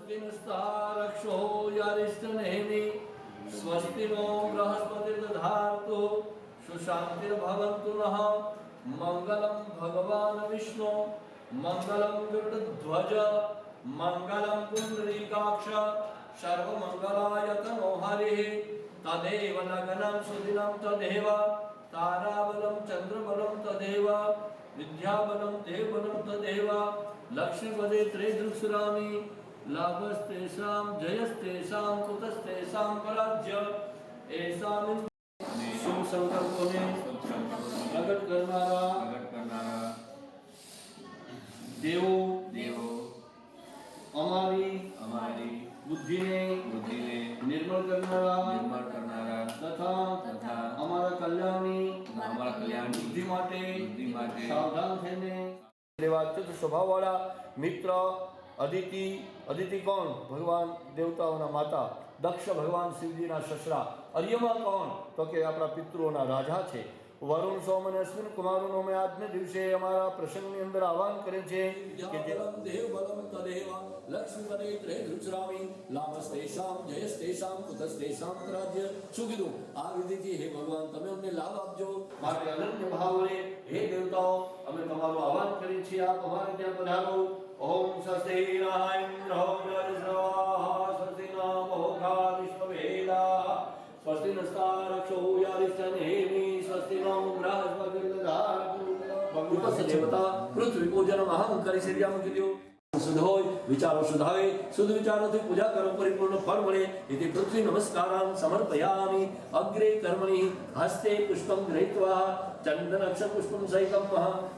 स्वस्तिनस्तारक्षो यारिष्टनेमि स्वस्ति नो बृहस्पतिर्दधातु सुशान्तिर्भवन्तु नः मंगलम भगवान विष्णु मंगलम गरुड़ध्वज मंगलम पुंडरीकाक्ष सर्वमंगलायतनो हरिः तदेव नगनं सुदिनं तदेव ताराबलं चंद्रबलं तदेव विद्याबलं देवबलं तदेव लक्ष्मीपदे त्रिदृक्सुरामि लाभस्तेषां जयस्तेषां कुतस्तेषां पराज्य ऐसामिन् शुभ संकल्पों प्रकट करनारा देवो हमारी बुद्धि ने निर्मल करनारा तथा हमारा कल्याणी बुद्धि माटे सावधान थઈને देवाच्युत स्वभाव वाला मित्र अदिति कौन भगवान देवताओं माता दक्ष भगवान शिवजी ना ससरा अर्यमा कौन तो के अपना पितरों राजा छे वरुण सोम અને અશ્વિન કુમારોનો મેં આજને દિવસે અમારા પ્રસંગની અંદર આહવાન કરે છે કે દેવ બલમ તદેવ લક્ષ્મીપદે ત્રયધૃચરામી લાભસ્તેષામ જયસ્તેષામ કુતસ્તેષામ રાજ્ય શું કીધું આ વિધિથી હે ભગવાન તમે અમને લાભ આપજો માટે અનન્ય ભાવને હે દેવતાઓ અમે તમારું આહવાન કરીએ છીએ આપ અમારે ત્યાં પધારો ઓમ સ્વસ્તિ ઇન્દ્રો વૃષભા સ્વસ્તિ મોઘા વિશ્વવેદા स्वस्ति नस्तारक्षो यारिष्टनेमि स्वस्ति नो बृहस्पतिर्दधातु उपस्थ देवता पृथ्वी पूजनम अहं करिष्यामि कीधुं शुद्ध होय विचारो शुद्धावे शुद्ध विचारोથી પૂજા કરો પરિપૂર્ણ ફળ મળે इति पृथ्वी नमस्कारान् समर्पयामि अग्रे कर्मणि हस्ते पुष्पं गृहीत्वा चंदन अक्षर पुष्पम सहितम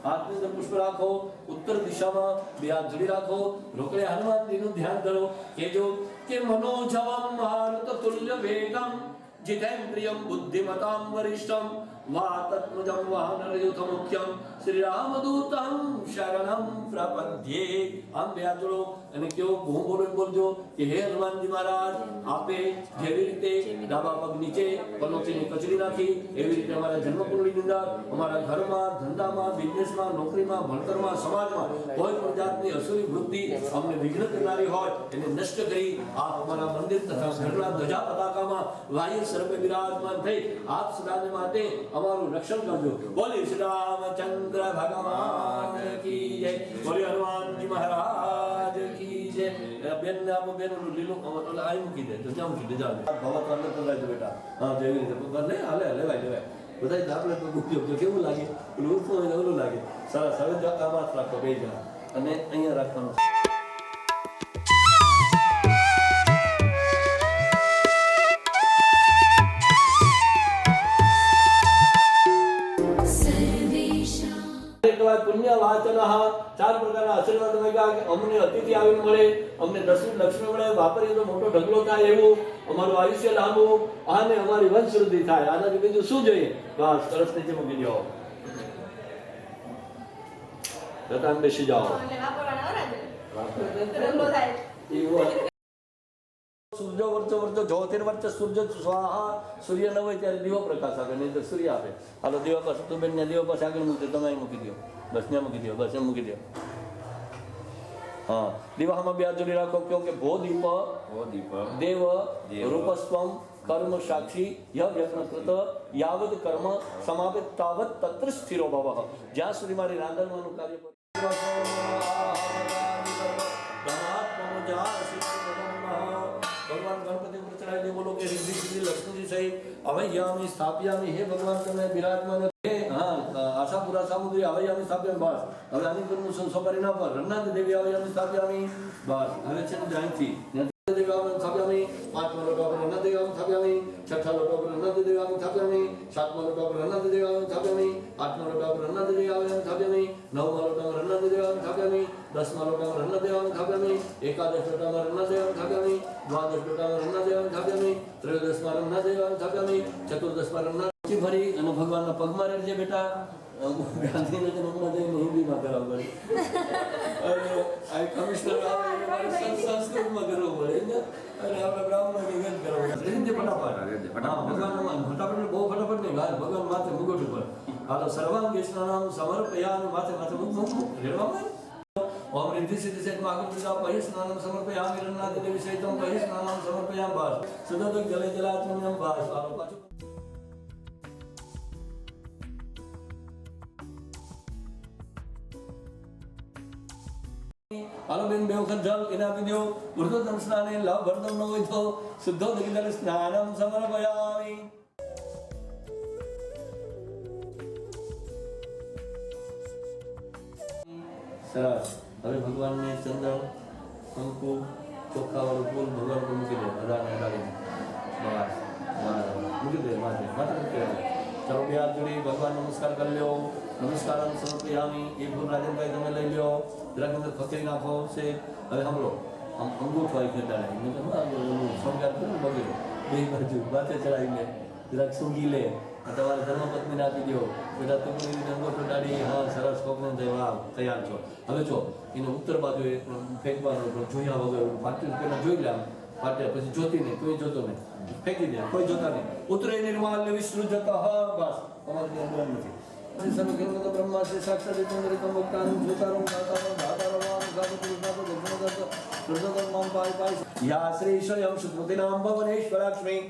हाथ में पुष्प राखो उत्तर दिशा में બે હાથ જોડી રાખો રોકડે હનુમાનજી નું ધ્યાન કરો કેજો કે મનોજવમ મારુત તુલ્ય વેગમ जितेन्द्रियं बुद्धिमतां वरिष्ठं वातत्मजं वानरयुतं मुख्यं श्री रामदूतं शरणं प्रपद्ये आम બે હાથ જોડો અને કેવો હું બોલજો કે હે હનુમાનજી મહારાજ આપે જેવી રીતે ડાબા પગ નીચે પલોચીની કચડી નાખી એવી રીતે અમારા જન્મકુંડળીની અંદર અમારા ઘરમાં ધંધામાં બિઝનેસમાં નોકરીમાં ભણતરમાં સમાજમાં કોઈ પણ જાતની અસુરી વૃત્તિ અમને વિઘ્ન કરનારી હોય એને નષ્ટ કરી આપ અમારા મંદિર તથા ઘરના ધજા પતાકામાં વાયુ સર્વે વિરાજમાન થઈ આપ સદાને માટે અમારું રક્ષણ કરજો બોલી શ્રી રામચંદ્ર ભગવાન કી જય બોલી હનુમાનજી મહારાજ કી જય બેન આપ બેન લીલું ઓલા આઈ મૂકી દે તો ત્યાં મૂકી દે જાવ ભવત અંદર તો લાજો બેટા હા જેવી રીતે ભલે હાલે લેવાય બધા આપણે તો ઉપયોગ તો કેવું લાગે ઓલું લાગે સરસ હવે જો આમાં રાખો બે જણા અને અહીંયા રાખવાનું पुण्य वाचन चार प्रकार आशीर्वाद मांग्या अमने अतिथि आवीने मळे अमने दर्शन लक्ष्मी मळे वापरीए तो मोटो ढगलो थाय एवुं अमारुं आयुष्य लांबू અને અમારી વંશવૃદ્ધિ થાય આનાથી બીજું શું જોઈએ બસ સરસ નીચે મૂકી દો જતા બેસી જાઓ સૂર્ય વર્ચ જ્યોતિર્વર્ચ સૂર્ય સ્વાહા સૂર્ય ન હોય ત્યારે દીવો પ્રકાશ આપે નહીં તો સૂર્ય આપે હાલો દીવા પાસે તું બેન દીવા પાસે આગળ મૂકી દો તમે મૂકી દો બસ ત્યાં મૂકી દો બસ એમ મૂકી દો हाँ दिवाहमा બે હાથ જોડી રાખો क्योंकि भो दीप देव रूपस्वम कर्म साक्षी यह यज्ञकृत यावद कर्म समापित तावत तत्र स्थिरो भवः ज्યાં સુધી મારી રાંધણવાનું કાર્ય भगवान गणपति को चढ़ाई बोलो कि रिद्धि सिद्धि लक्ष्मी जी सहित अवय्यामि स्थापयामि हे भगवान તમે विराजमान हे हां आशापुरा सामुद्री अवय्यामि स्थापयामि बस હવે આની પરનું સફરી ના પર રન્નાદ દેવી અવય્યામિ સ્થાપયામિ બસ હવે છે ને જાણથી देवी अवय्यामिं स्थापयामि पांचमा लोटो पर रन्नाद देवी अवय्यामिं स्थापयामि छठा लोटो पर रन्नाद देवी अवय्यामिं स्थापयामि सातमा लोटो पर रन्नाद देवी अवय्यामिं स्थापयामि आठमा लोटो पर रन्नाद देवी अवय्यामिं स्थापयामि नवमा लोटो पर रन्नाद देवी अवय्यामिं स्थापयामि दसमा लोटो पर रन्नाद देवी अवय्यामिं स्थापयामि एकादश लोटो पर रन्नाद देवी अवय्यामिं स्थापयामि द्वादश लोटो पर रन्नाद देवी अवय्यामिं स्थापयामि त्रयोदशमा रन्नाद देवी अवय्यामिं स्थापयामि चतुर्दशमा रन्नाद भरी અને ભગવાનના પગમાં રહેજે બેટા ગાંધીનગર હમણાં જઈને હિન્દીમાં કરાવવું પડે અને આ કમિશનર આવે મારે સંસ્કૃતમાં કરવું પડે ને અને આપણે બ્રાહ્મણ ગેન કરવું પડે હિન્દી ફટાફટ ભગવાન ફટાફટ બહુ ફટાફટ નહીં ભગવાન માથે મુગટ ઉપર હાલો સર્વાંગેશનામ સમર્પયામિ માથે માથે મુખ રેડવામાં ओम रिद्धि सिद्धि से मागम पिता पहि स्नानं समर्पयामि रन्नादि देवी सहितं पहि स्नानं समर्पयामि बास सदोदक जले जलाचमयं बास पाछु अलबिन बेवखत जल इनापिद्यो ऊर्ध्वतम स्नाने लव वर्धम नवैथो शुद्धोदक जल स्नानं समर्पयामि सरस હવે ભગવાનને ચંદન કંકુ ચોખ્ખા વાળું ફૂલ ભગવાન પર મૂકી દે અદાને અડાડી બસ મૂકી દે માથે માથે મૂકી દે ચાલો બે હાથ જોડી ભગવાન નમસ્કાર કરી લ્યો નમસ્કાર સમર્પયામી એ ફૂલ રાજનભાઈ તમે લઈ લ્યો જરાક અંદર ખખેરી નાખો છે હવે સાંભળો આમ અંગૂઠો આવી ખેતા નહીં સંગાર કર્યું બગડ્યો બે બાજુ માથે ચડાવીને જરાક સૂંઘી લે તમારે ધર્મપત્નીને આપી દો બેટા તું અંગૂઠો ડાળી હા સરસ કોકને થાય વાહ તૈયાર છો હવે જો એને ઉત્તર બાજુ ફેંકવાનો જોયા વગર પાટી પેલા જોઈ લે પાટ્યા પછી જોતી નહીં કોઈ જોતો નહીં ફેંકી દે કોઈ જોતા નહીં ઉત્તરે નિર્માલ વિષ્ણુ જતા હા બસ તમારે અંદર નથી સર્વકેન્દ્ર બ્રહ્મા શ્રી સાક્ષાત ચંદ્રિકમ ભક્તાનું જોતારું ગાતારું ધાતારું ગાતું કૃષ્ણાતું દક્ષિણગત કૃષ્ણગત પાય પાય યા શ્રી સ્વયં સુકૃતિનામ ભવનેશ્વરાક્ષ્મી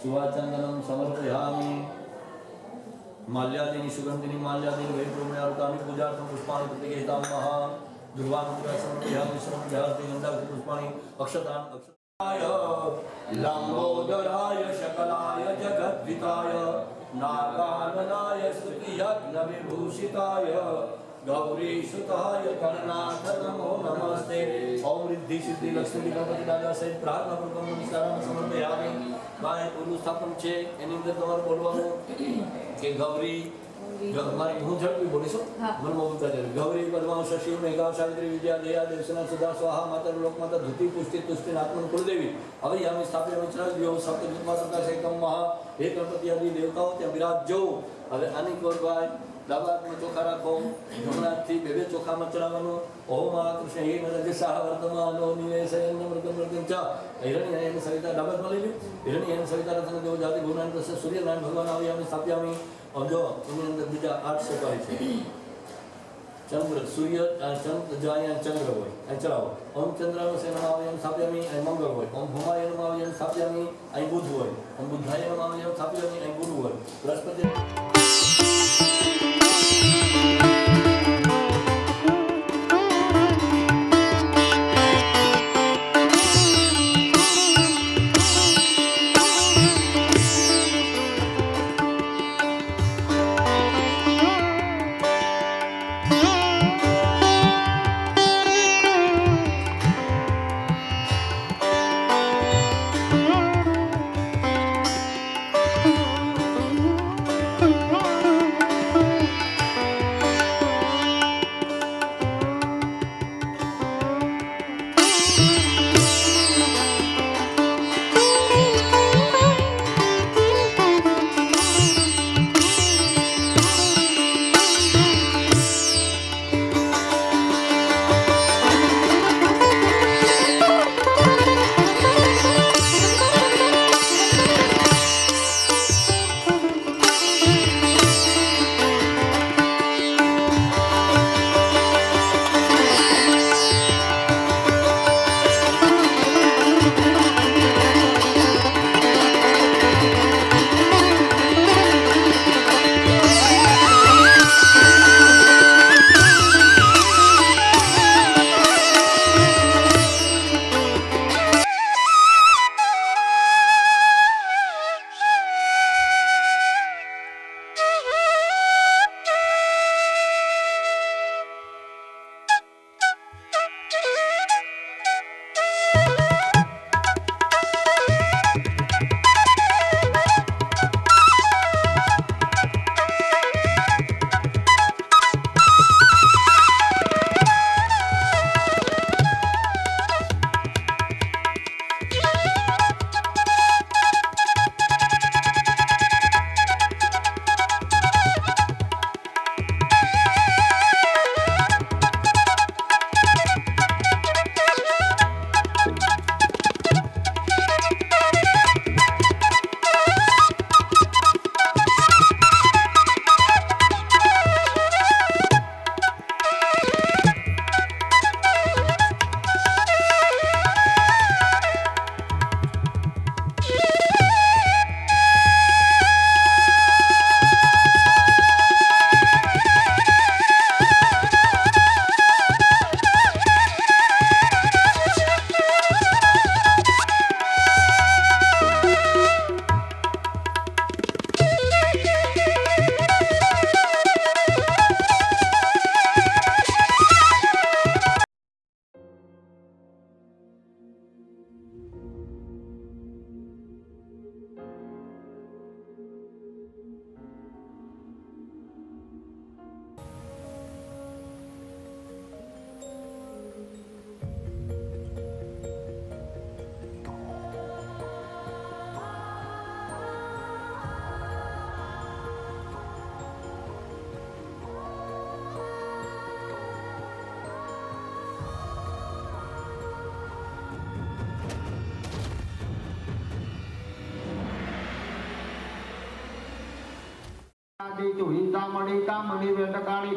सुवाचंदनम समर्पयामि माल्यादीनि सुगंधिनि माल्यादीनि वैप्रोमयार्तानि पूजार्थं पुष्पाणि प्रतिगृहीतामः दुर्वानुग्रह समर्पयामि समर्पयार्ति गन्धाक्षि पुष्पाणि अक्षतान् अक्षताय लंबोदराय शकलाय जगद्विताय नागाननाय स्तुतियज्ञविभूषिताय गौरीसुताय गणनाथ नमो नमस्ते ओम रिद्धि सिद्धि लक्ष्मी गणपति दादा सहित प्रार्थना पूर्वक नमस्कार समर्पयामि बाय पूर्व स्थापन છે એની અંદર તમારે બોલવાનું કે ગૌરી મારી હું ઝડપી બોલીશું મનમાં ઉતરે ગૌરી પદ્મા શશી મેઘા સાવિત્રી વિદ્યા દયા દેવસેના સુધા સ્વાહા માતા લોકમાતા ધૃતિ પુષ્ટિ તુષ્ટિ આત્મન કુળદેવી હવે યામી સ્થાપ્ય વચના દેવ સપ્તજિત માતા પ્રકાશ એકમ મહા હે ગણપતિ આદિ દેવતાઓ ત્યાં બિરાજજો હવે આની કોરભાઈ ડાબા હાથમાં ચોખા રાખો જમણા હાથથી બે ચોખામાં ચડાવવાનું ઓમ આ કૃષ્ણ હે નરજ સાહ વર્તમાનો નિવેશયન મૃગમ મૃગમ ચ હિરણ્યયન સવિતા ડાબા હાથમાં લઈ લે હિરણ્યયન સવિતા રત્ન દેવ જાતિ ગુણાન રસ સૂર્યનારાયણ ભગવાન આવ્યામી સ્થાપ્યામી और जो એની અંદર બીજા 8 સિપાહી છે ચંદ્ર સૂર્ય ચંદ્ર જાય ચંદ્ર હોય અહીં ચલાવો ઓમ ચંદ્રનો સેનામાં સ્થાપ્યામી અહીં મંગળ હોય ઓમ ભૂમાયનમાં સ્થાપ્યામી અહીં બુધ હોય ઓમ બુદ્ધાયનમાં સ્થાપ્યામી અહીં ગુરુ હોય બૃહસ્પતિ आदि तू ही दामड़ी कामड़ी वेटकाड़ी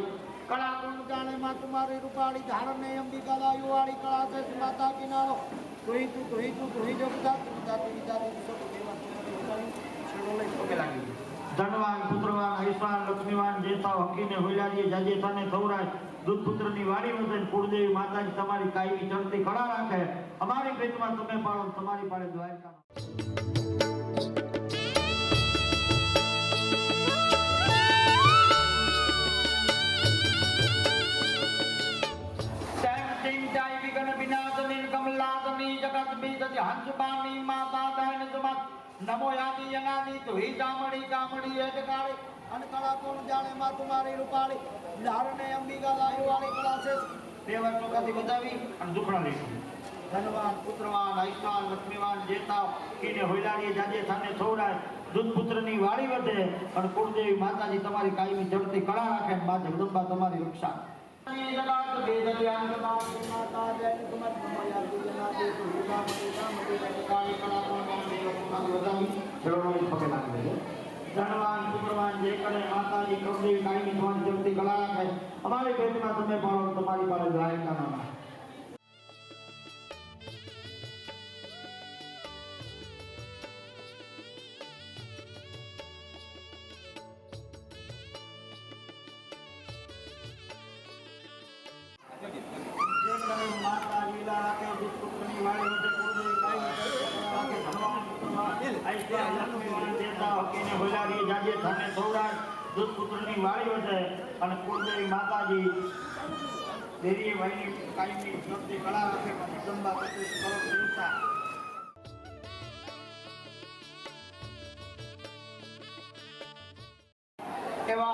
कला गुण जाने मां तुम्हारी रूपाड़ी धारण ने अंबिका लायु वाली कला से माता की नारो तू ही जो बता सब देवा छड़ो ले तो लागी धनवान पुत्रवान ऐश्वान लक्ष्मीवान जेता हकीने होइलाजी जाजे तने थौराय दूध पुत्रनी वाड़ी वदन कुलदेवी माताजी તમારી કાયમી ચરતી ખડા રાખે અમારી પ્રીતમાં તમે પાળો તમારી પાડે દ્વારકા हंसबानी माता बहन समत नमो यादी यनादी तो ही दामड़ी कामड़ी है जगाड़े अनकला कौन जाने मां तुम्हारी रूपाली धारणे अंबिका लायु वाली कला से देवर लोकाती बतावी और दुखड़ा लेती धनवान पुत्रवान ऐश्वान लक्ष्मीवान जेता कीने होइलाड़ी जाजे थाने थोड़ा दूध पुत्रनी वाड़ी वधे और कुलदेवी माताजी तुम्हारी कायमी जड़ती कला राखे मां जगदंबा तुम्हारी रक्षा जगत वेद ज्ञान माता जैन कुमार नमो यादी यनादी तो ही दामड़ी कामड़ी है जगाड़े कला कौन जाने लोकाती बतावी चलो नो पके लागे धनवान पुत्रवान जे करे माताजी कुलदेवी कायमी तुम्हारी जड़ती कला राखे हमारे पेट में तुम्हें पालो तुम्हारी पाले जाए का नाम दूध पुत्रनी वाड़ी वधे और कुलदेवी माताजी देवी वही कायमी जड़ती कला राखे जगदंबा करो देवता एवा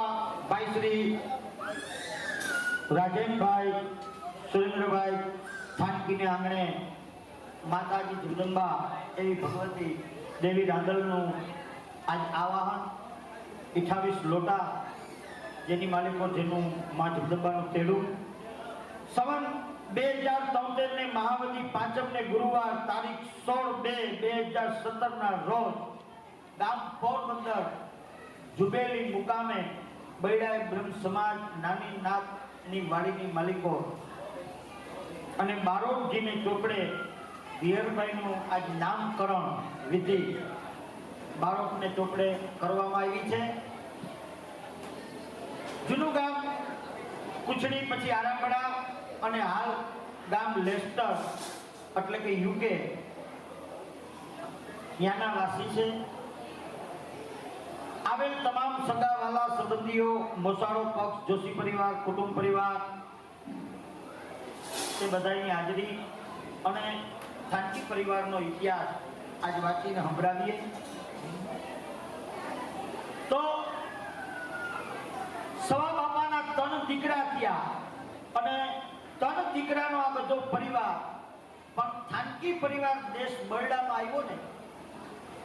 भाई श्री राजेन भाई सुरेंद्र भाई थानकी ने आंगणे माताजी जगदंबा एवी भगवती देवी रांदलनु आज आवाहन 28 लोटा जेनी मालिको जेनु मां जगदंबानु तेडू सवन 2073 ने महावती પાંચમ ने गुरुवार तारीख 16/2/2017 ना रोज गाम पोरबंदर जुबेली मुकामे बैडाए ब्रह्म समाज नानी नाथनी वाડીની માલિકો અને બારોટજીને ચોપડે વીરભાઈનું આજ નામકરણ વિધિ બારોટને ચોપડે કરવામાં આવી છે જૂનું ગામ કુછડી પછી આરામડા અને હાલ ગામ લેસ્ટર એટલે કે યુકે ત્યાંના વાસી છે આવેલ તમામ સગાવાલા સંબંધીઓ મોસાળો પક્ષ જોશી પરિવાર કુટુંબ પરિવાર તે બધાની હાજરી અને થાનકી પરિવારનો ઇતિહાસ આજ વાંચીને સંભળાવીએ તો સવા બાપાના 3 દીકરા થયા અને 3 દીકરાનો આ બધો પરિવાર પણ થાનકી પરિવાર દેશ બરડામાં આવ્યો ને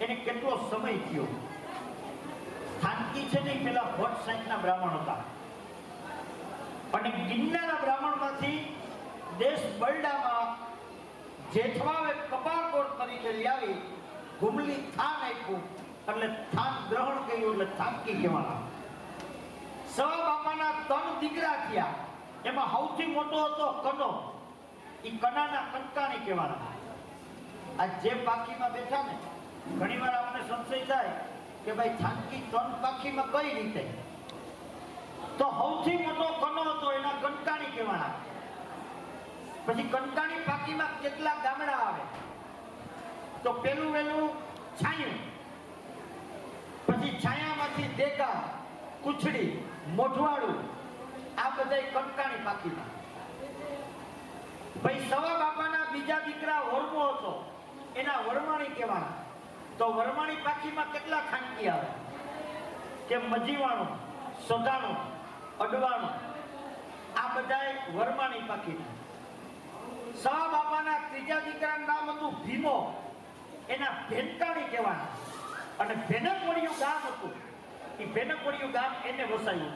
એને કેટલો સમય થયો થાનકી છે ને પેલા ભટ્ટ સાહેબના બ્રાહ્મણ હતા અને ગિરનારના બ્રાહ્મણમાંથી દેશ બરડામાં જેઠવાએ કપાળકોર તરીકે લાવી ગુમલી થાન આપ્યું એટલે થાન ગ્રહણ કર્યું એટલે થાનકી કહેવાના સવા બાપાના 3 દીકરા થયા એમાં સૌથી મોટો હતો કનો ઈ કનાના કંકાણી કહેવાના આ જે પાખીમાં બેઠા ને ઘણીવાર આપણે સંશય થાય કે ભાઈ થાનકી 3 પાખીમાં કઈ રીતે તો સૌથી મોટો કનો હતો એના કંકાણી કહેવાના પછી કંકાણી પાખીમાં કેટલા ગામડા આવે તો પેલું વેલું છાયું પછી છાયામાંથી દેગા કુછડી મોઢવાડું આ બધાય કંકાણી પાખીમાં ભાઈ સવા બાપાના બીજા દીકરા વરમો હતો એના વરમાણી કહેવાના તો વરમાણી પાખીમાં કેટલા ખાનકી આવે કે મજીવાણું સોધાણું અડવાણું આ બધાય વરમાણી પાખીના સવા બાપાના ત્રીજા દીકરાનું નામ હતું ભીમો એના ભેનકાણી કહેવાના અને ભેનકવડિયું ગામ હતું એ ભેનકવડિયું ગામ એને વસાયું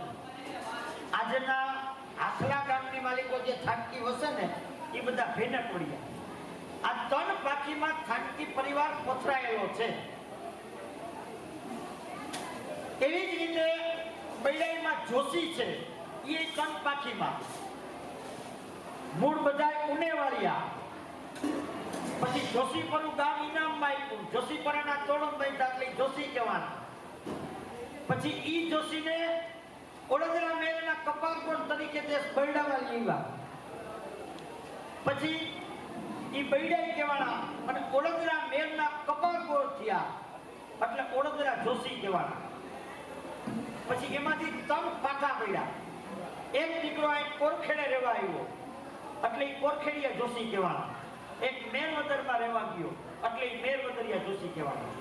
આજના આખલા ગામની માલિકો જે થાનકી વસે ને એ બધા ભેનકવડિયા આ 3 પાખીમાં થાનકી પરિવાર પથરાયેલો છે એવી જ રીતે બૈરાઈમાં જોશી છે એ કનપાખીમાં, મૂળ બધાય ઉનેવાળિયા, પછી જોશીપરું ગામ ઇનામમાં આપ્યું, જોશીપરાના તોરણ બાંધ્યા એટલે જોશી કહેવાના. પછી ઈ જોશીને ઓડોદરા મેળના કપાલકોટ તરીકે દેશ બૈડામાં લીધા. પછી ઈ બૈડાઈ કહેવાના અને ઓડોદરા મેળના કપાલકોટ થયા એટલે ઓડોદરા જોશી કહેવાના. પછી એમાંથી 3 પાકા પડ્યા. એક દીકરો આ કોરખેડે રહેવા આવ્યો એટલે ઈ કોરખેડિયા જોશી કહેવાના. એક મેરવદરમાં રહેવા ગયો એટલે ઈ મેરવદરિયા જોશી કહેવાના.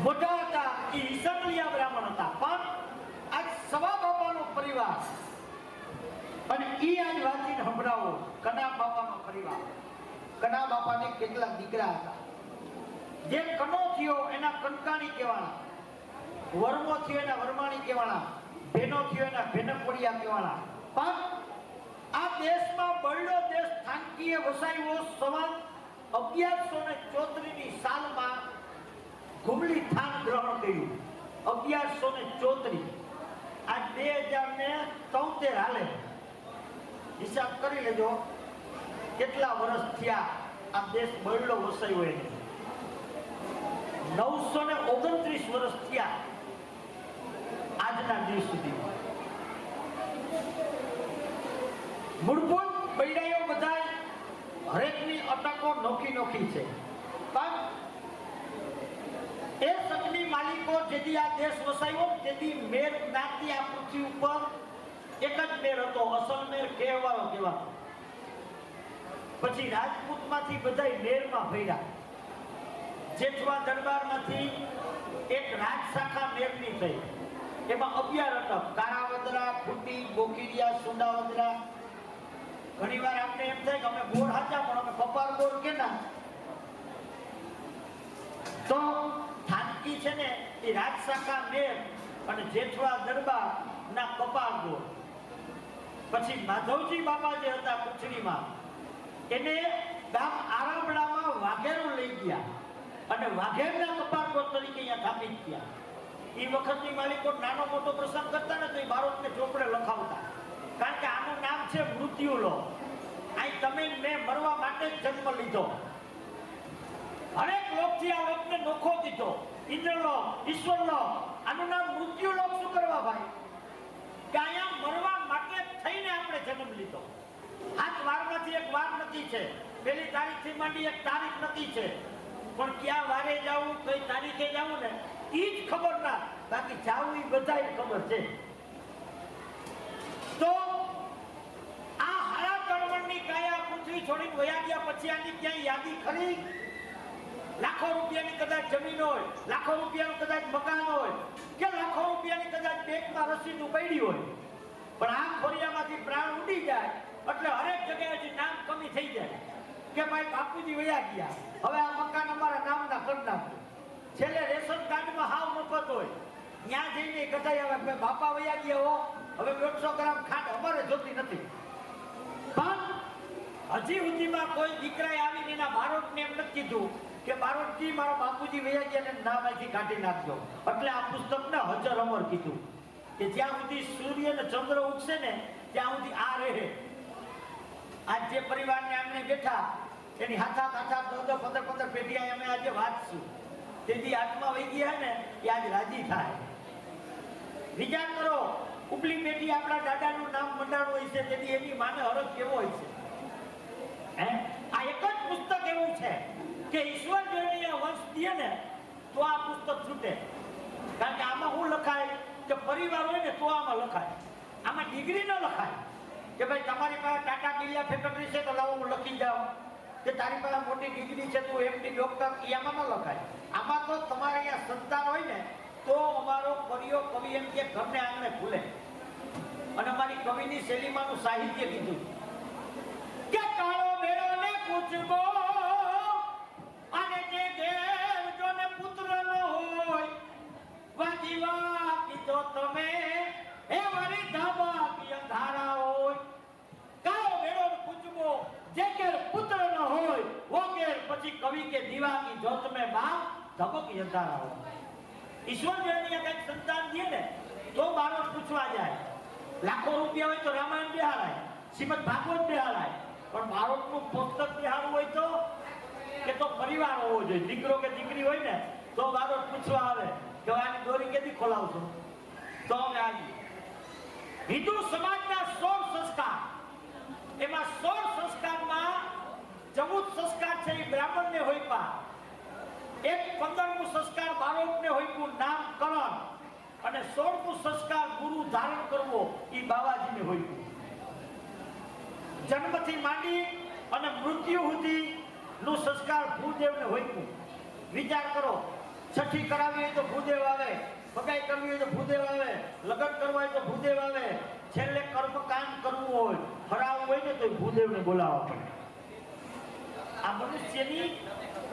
મોટા હતા એ ઈસમલિયા બ્રાહ્મણ હતા, પણ આજ સવા બાપાનો પરિવાર અને ઈ આજ વાંચીને સંભળાવો. કના બાપાનો પરિવાર, કના બાપાને કેટલા દીકરા હતા. જે કનો થયો એના કંકાણી કહેવાના, વર્મો થયો એના વર્માણી કહેવાના, ભેનો થયો એના ભેનપોડિયા કહેવાના. પણ આ દેશમાં બળડો દેશ થાનકીએ વસાવ્યો સંવત 1134 ની સાલમાં ઘુમલી થાન ગ્રહણ કર્યું. 1134 આ 2073 હાલે. હિસાબ કરી લેજો કેટલા વર્ષ થયા આ દેશ બળડો વસાયો એને. 929 વર્ષ થયા આજના દિવસ સુધી. મૂળભૂત બૈરાઈઓ બધા હરેકની અટકો નોખી નોખી છે, પણ એ સકની માલિકો જેથી આ દેશ વસાયો તેથી મેર જ્ઞાતિ આ પૃથ્વી ઉપર એક જ મેર હતો, અસલ મેર કહેવાળો કહેવાતો. પછી રાજપૂતમાંથી બધા મેરમાં ભર્યા. જેઠવા દરબારમાંથી એક રાજ શાખા મેરની થઈ. એમાં 11 અટક, કારાવદરા, ફૂટી, બોકીરિયા, સુંડાવદરા. ઘણીવાર આપણે એમ થાય કે અમે બોર હાચા પણ અમે કપાર બોર કેના. તો થાનકી છે ને એ રાજશાખા મેર અને જેઠવા દરબાર ના કપાર બોર. પછી માધવજી બાપા જે હતા કુચડીમાં એને ગામ આરામડામાં વાઘેરો લઈ ગયા અને વાઘેરના કપાર બોર તરીકે અહીંયા સ્થાપિત થયા. એ વખતની માલિકો નાનો મોટો પ્રસંગ કરતા ને તો એ બારોટને ચોપડે લખાવતા, કારણ કે આનું નામ છે મૃત્યુ લો. અહીં તમે મેં મરવા માટે જ જન્મ લીધો. હરેક લોકથી આ લોકને નોખો દીધો. ઇન્દ્રલોક, ઈશ્વરલોક, આનું નામ મૃત્યુ લોક શું કરવા ભાઈ? કે અહીંયા મરવા માટે થઈને આપણે જન્મ લીધો. હાથ વારમાંથી એક વાર નથી છે, પહેલી તારીખથી માંડી એક તારીખ નથી છે, પણ ક્યાં વારે જાવું કઈ તારીખે જાવું ને ઈ જ ખબર ના, બાકી જાવું ઈ બધાય ખબર છે. તો આ હારા તળવણની કાયા પૃથ્વી છોડીને વયા ગયા પછી આની ક્યાંય યાદી ખરી? લાખો રૂપિયાની કદાચ જમીન હોય, લાખો રૂપિયાનું કદાચ મકાન હોય, કે લાખો રૂપિયાની કદાચ બેંકમાં રસીદ પડી હોય, પણ આ ખોરિયામાંથી પ્રાણ ઉડી જાય એટલે હરેક જગ્યાએથી નામ કમી થઈ જાય કે ભાઈ બાપુજી વયા ગયા, હવે આ મકાન અમારા નામના કરી નાખો. છેલ્લે રેશન કાર્ડમાં હાવ મફત હોય, ત્યાં જઈને કઢાઈ આવે બાપા વયા ગયા હો, હવે 150 ગ્રામ ખાંડ અમારે જોતી નથી. પણ હજી સુધીમાં કોઈ દીકરાએ આવીને એના બારોટને એમ નથી કીધું કે બારોટજી મારા બાપુજી વયા ગયા ને નામ અહીંથી કાઢી નાખજો. એટલે આ પુસ્તકને હજર અમર કીધું કે જ્યાં સુધી સૂર્ય ને ચંદ્ર ઉગશે ને ત્યાં સુધી આ રહે. આજ જે પરિવારને આમને બેઠા એની હાથા 15 પેઢી અમે આજે વાંચશું. તેથી આત્મા વહી ગયા ને એ આજ રાજી થાય. વિચાર કરો, ઉપલી પેઢી આપણા દાદાનું નામ મંડાણું હોય છે, તેથી એની માને હરખ કેવો હોય છે. આ એક જ પુસ્તક એવું છે કે ઈશ્વર જો વંશ દે ને તો આ પુસ્તક છૂટે. કારણ કે આમાં શું લખાય કે પરિવાર હોય ને તો આમાં લખાય, આમાં ડિગ્રી ન લખાય કે ભાઈ તમારી પાસે ટાટા બિરલા ફેક્ટરી છે તો લાવો હું લખી જાઉં, કે તારી પાસે મોટી ડિગ્રી છે તું એમડી ડોક્ટર, એ આમાં ન લખાય. આમાં તો તમારે અહીંયા સંતાન હોય ને તો અમારો કવિઓ કવિ એમ કે ઘરને આંગણે ખુલે. અને અમારી કવિની શૈલીમાંનું સાહિત્ય કીધું કે કાળો મેળો ને પૂછબો અને જે ઘેર જો ને પુત્ર ન હોય વાજીવા કીધો તમે એ વળી ધાબા કી અંધારા હોય. કાળો મેળો ને પૂછબો જે ઘેર પુત્ર ન હોય વો ઘેર પછી કવિ કે દીવા કી જોત મે બાપ ધબક અંધારા હોય. ઈશ્વર જો એને કંઈક સંતાન દે ને તો બાળક પૂછવા જાય. લાખો રૂપિયા હોય તો રામાયણ બેહારાય, શ્રીમદ ભાગવત બેહારાય, પણ બાળકનું પુસ્તક બેહારવું હોય તો કે તો પરિવાર હોવો જોઈએ. દીકરો કે દીકરી હોય ને તો બાળક પૂછવા આવે કે આની દોરી કેદી ખોલાવશો તો અમે આવી. હિન્દુ સમાજના 16 સંસ્કાર, એમાં 16 સંસ્કારમાં 14 સંસ્કાર છે એ બ્રાહ્મણને હોઈપા, એક 15મું સંસ્કાર બાળકને હોઈપું નામકરણ, અને 16મું સંસ્કાર ગુરુ ધારણ કરવો એ બાવાજીને હોઈપું. જન્મથી માંડી અને મૃત્યુ સુધી નું સંસ્કાર ભૂદેવને હોઈપું. વિચાર કરો, છઠ્ઠી કરાવી હોય તો ભૂદેવ આવે, ભગાઈ કરવી હોય તો ભૂદેવ આવે, લગ્ન કરવા હોય તો ભૂદેવ આવે, છેલ્લે કર્મકાંડ કરવું હોય, ફરાવવું હોય ને તો ભૂદેવને બોલાવવા પડે. આ મનુષ્યની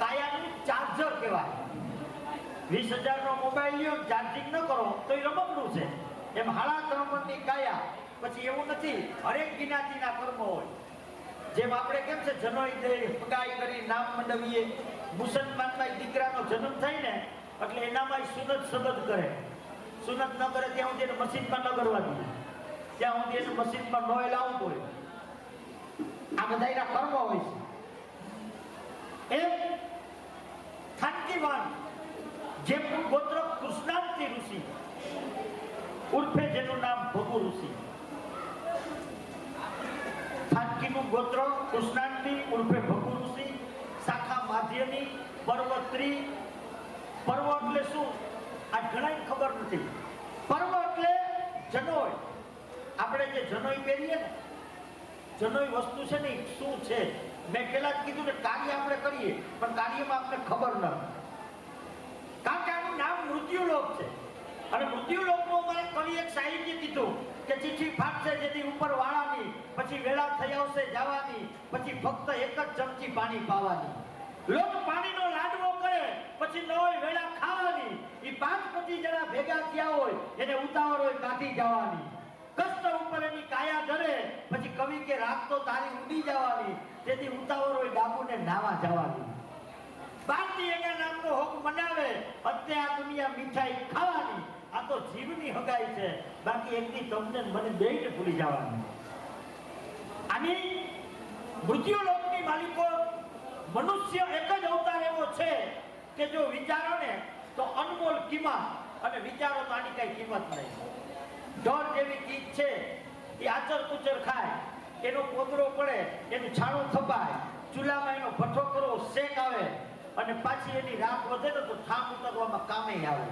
કાયાનું ચાર્જર કહેવાય. 20,000 નો મોબાઈલ લ્યો, ચાર્જિંગ ન કરો તો એ રમકડું છે. એમ હાડા ત્રણની કાયા. પછી એવું નથી હરેક જ્ઞાતિના કર્મ હોય. જેમ આપણે કેમ છે જનોઈ દે, ફગાઈ કરી, નામ મંડવીએ, મુસલમાનમાં દીકરાનો જન્મ થાય ને એટલે એનામાં સુનત સબદ કરે. સુનત ન કરે ત્યાં સુધી એને મસ્જિદમાં ન કરવા દે, ત્યાં સુધી એને મસ્જિદમાં ન લાવવું હોય. આ બધા એના કર્મ હોય છે. એમ ખાનકીવાન જેમનું ગોત્ર કૃષ્ણાંતિ ઋષિ ઉર્ફે જેનું નામ ભગુ ઋષિ. ખાનકીનું ગોત્ર કૃષ્ણાંતિ ઉર્ફે ભગુ ઋષિ, શાખા માધ્યની, પર્વત્રી. પર્વ એટલે શું આ ઘણાય ખબર નથી. પર્વ એટલે જનોઈ. આપણે જે જનોઈ પહેરીએ ને, જનોઈ વસ્તુ છે ને શું છે, મેં પેલા જ કીધું કે કાર્ય આપણે કરીએ પણ કાર્યમાં આપણે ખબર ન, કારણ કે આનું નામ મૃત્યુલોક છે. અને મૃત્યુલોકનું અમારે કવિ એક સાહિત્ય કીધું કે ચીઠી ફાટશે જેથી ઉપર વાળાની, પછી વેળા થઈ આવશે જવાની, પછી ફક્ત એક જ ચમચી પાણી પાવાની. લોક પાણીનો લાડવો કરે પછી ન હોય વેળા ખાવાની. એ 5-25 જણા ભેગા થયા હોય એને ઉતાવળ હોય કાઢી જવાની. કષ્ટ ઉપર એની કાયા ધરે પછી કવિ કે રાત તો તારી ઉડી જવાની, તેથી ઉતાવળ હોય ડાબુને નાવા જવાની. બાકી એના નામનો હોક મનાવે અત્યારે આ દુનિયા મીઠાઈ ખાવાની. આ તો જીવની હગાઈ છે, બાકી એકની તમને મને બેયને ભૂલી જવાની. આની મૃત્યુલોકની માલિકો મનુષ્ય એક જ અવતાર એવો છે કે જો વિચારો ને તો અનમોલ કિંમત, અને વિચારો તો આની કઈ કિંમત નહીં. ઢોર જેવી ચીજ છે એ આચર કુચર ખાય, એનો પોદરો પડે, એનું છાણું થપાય, ચૂલામાં એનો ભઠ્ઠો કરો, શેક આવે, અને પાછી એની રાખ વધે ને તો થાક ઉતરવામાં કામે આવે.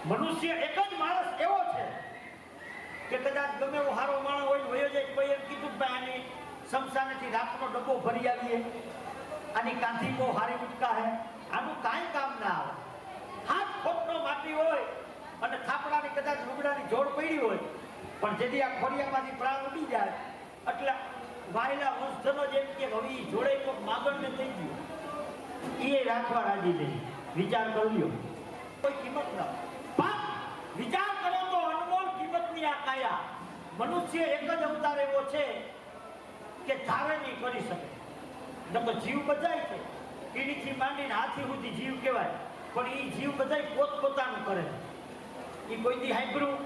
મનુષ્ય એક જ માણસ એવો છે કે કદાચ ગમે એવો હારો માણસ હોય વયો જાય, કોઈ એમ કીધું કે આની શમશાનેથી રાખનો ડબ્બો ભરી આવીએ, આની કાંધી બહુ હારી ઉટકા હે, આનું કાંઈ કામ ના આવે. હાથ ખોટનો માટી હોય અને થાપડાની કદાચ લુગડાની જોડ પડી હોય, પણ જેથી આ ખોડિયામાંથી પ્રાણ ઉડી જાય એટલે વાયલા વંશજનો જેમ કે હવે જોડે કોઈક માગણને થઈ ગયું એ રાખવા રાજી નહીં. વિચાર કરી લ્યો, કોઈ કિંમત ના. પણ વિચાર કરો તો અનમોલ કિંમતની આ કાયા. મનુષ્ય એક જ અવતાર એવો છે કે ધારે નહીં કરી શકે. નકર જીવ બધાય છે, કીડીથી માંડીને હાથી સુધી જીવ કહેવાય, પણ એ જીવ બધાય પોતપોતાનું કરે. એ કોઈથી હાંભળ્યું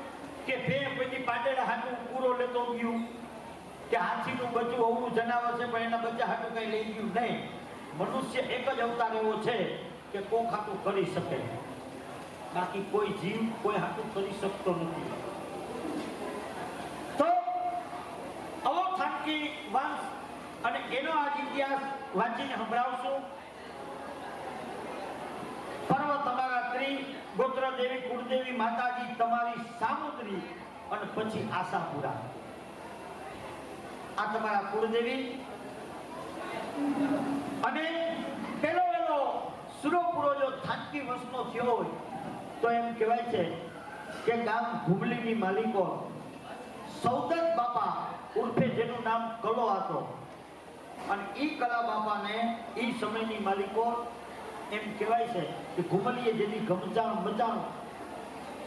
કે કોઈથી પાડેલા હાટું પૂરો લેતો ગયું, કે હાથીનું બચ્ચું અવળું જનાવર છે પણ એના બચ્ચા હાટું કઈ લઈ ગયું નહીં. મનુષ્ય એક જ અવતાર એવો છે કે કોક હાટું કરી શકે, બાકી કોઈ જીવ કોઈ હાટું કરી શકતો નથી. તો આવો ખાનકી વંશ અને એનો આ ઇતિહાસ વાંચીને સંભળાવશું. પર્વ તમારા ત્રી, ગોત્ર દેવી કુળદેવી માતાજી તમારી સામુદ્રી, અને પછી આશાપુરા. આ તમારા કુળદેવી. અને પેલો સુરોપુરો જો થાનકી વંશનો થયો હોય તો એમ કહેવાય છે કે ગામ ઘુમલીની માલિકો સૌદત બાપા ઉર્ફે જેનું નામ કલો હતો, અને ઈ કલા બાપાને ઈ સમયની માલિકો એમ કહેવાય છે કે ઘુમલીએ જેની ગમજાણ મજાણ,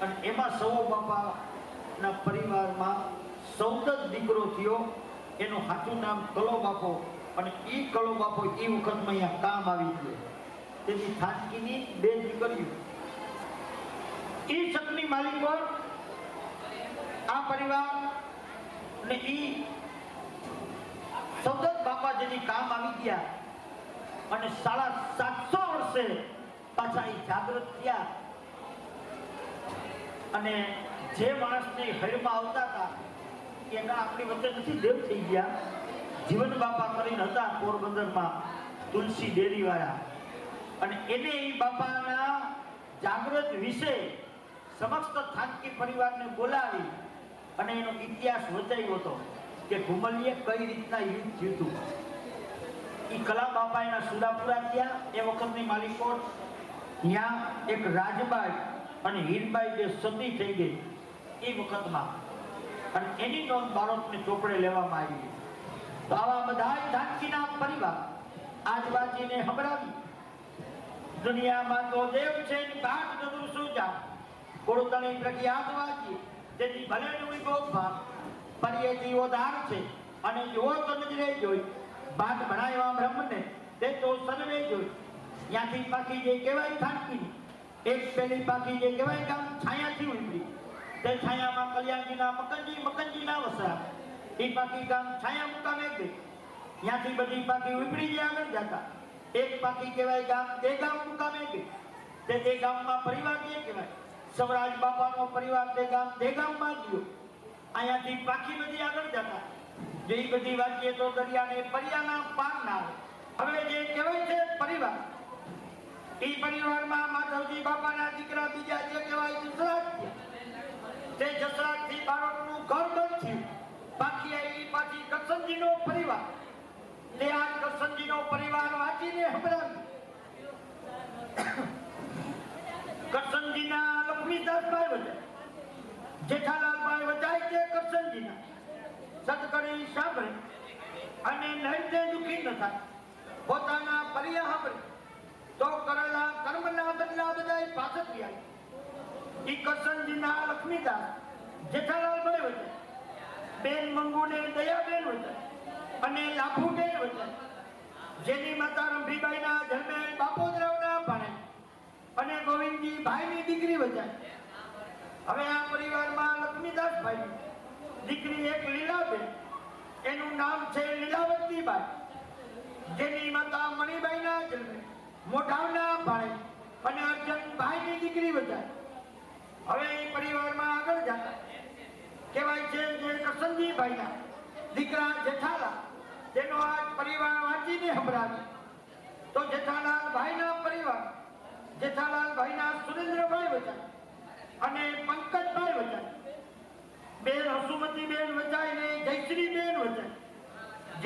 અને એમાં સૌ બાપાના પરિવારમાં સૌદત દીકરો થયો, એનું સાચું નામ કલો બાપો, અને ઈ કલો બાપો એ વખતમાં અહીંયા કામ આવી ગયો. તેથી થાનકીની 2 દીકરીઓ, ઈ છતની માલિકો આ પરિવાર ને ઈ સૌદત બાપા જેની કામ આવી ગયા અને 750 વર્ષે પાછા ઈ જાગૃત થયા અને જે માણસની હૈરમાં આવતા હતા એના આપણી વચ્ચે નથી દેવ થઈ ગયા. જીવન બાપા કરીને હતા પોરબંદરમાં તુલસી ડેરી વાળા અને એને એ બાપાના જાગૃત વિશે સમસ્ત થાનકી પરિવારને બોલાવી અને એનો ઇતિહાસ વચાવ્યો હતો કે ઘુમલીએ કઈ રીતના યુદ્ધ જીતું. એ કલા બાપા એના સુરાપુરા થયા. એ વખતની માલિકોટ ત્યાં એક રાજબાઈ અને હીરબાઈ જે સતી થઈ ગઈ એ વખતમાં અને એની નોંધ બાળકને ચોપડે લેવામાં આવી. તો આવા બધા થાનકીના પરિવાર આજ વાંચીને સંભળાવી. દુનિયામાં તો દેવ છે ની ભાટ નદુ સુજા કોળતણી પ્રખ્યાત વાંચી તેથી ભલે નું ગોપા પરિયેથી ઓધાર છે અને જો તો નજરે જોઈ ભાટ ભણાવ્યા બ્રહ્મને તે તો સર્વે જોઈ. ત્યાંથી પાકી જે કહેવાય થાનકી એક પેલી પાકી જે કહેવાય ગામ છાયાથી ઉભરી તે છાયામાં કલ્યાણજીના મકનજીના વસરા એ પાકી ગામ છાયા મુકામે ગઈ. ત્યાંથી બધી પાકી ઉભરી જે આગળ જતા એક પાકી કહેવાય ગામ તે ગામ મુકામે ગઈ. તે ગામમાં પરિવાર જે કહેવાય સવરાજ બાપાનો પરિવાર તે ગામમાં ગયો. અહીંયાથી પાકી બધી આગળ જતા જે બધી વાંચીએ તો દરિયાને પરિયાના પાર ના આવે. હવે જે કહેવાય છે પરિવાર એ પરિવારમાં માધવજી બાપાના દીકરા બીજા જે કહેવાય જસરાજ તે જસરાજથી બાળકનું ઘર બંધ થયું. બાકી આવી પાછી કરશનજીનો પરિવાર તે આ કરશનજીનો પરિવાર વાંચીને સંભળાવ્યું. કરશનજીના લક્ષ્મીદાસભાઈ વજાય જેઠાલાલભાઈ વજાય તે કરશનજીના સતકરી સાંભળે અને નૈતે દુખી ન થાય પોતાના પરિયા સાંભળે તો કરેલા કર્મના બદલા બધાય પાછળ ગયા. ઈ કરશનજીના લક્ષ્મીદાસ જેઠાલાલભાઈ વજાય બેન મંગુને દયાબેન વજાય અને લાભુબેન વજાય જેની માતા રંભીબાઈના જન્મે બાપોદરાવના ભાણે અને ગોવિંદજી ભાઈની દીકરી વજાય. હવે આ પરિવારમાં લક્ષ્મીદાસભાઈ દીકરી એક લીલાબેન એનું નામ છે લીલાવતીબાઈ જેની માતા મણિબાઈના જન્મે મોઢાવના ભાણે અને અર્જનભાઈની દીકરી વજાય. હવે એ પરિવારમાં આગળ જતા કહેવાય છે જે કરશનજીભાઈના દીકરા જેઠાલાલ તેનો આ પરિવાર વાંચીને સંભળાવે તો જેઠાલાલભાઈના પરિવાર જેઠાલાલભાઈના સુરેન્દ્રભાઈ વજાય અને પંકજભાઈ વજાય બેન હસુમતીબેન વજાય ને જયશ્રીબેન વજાય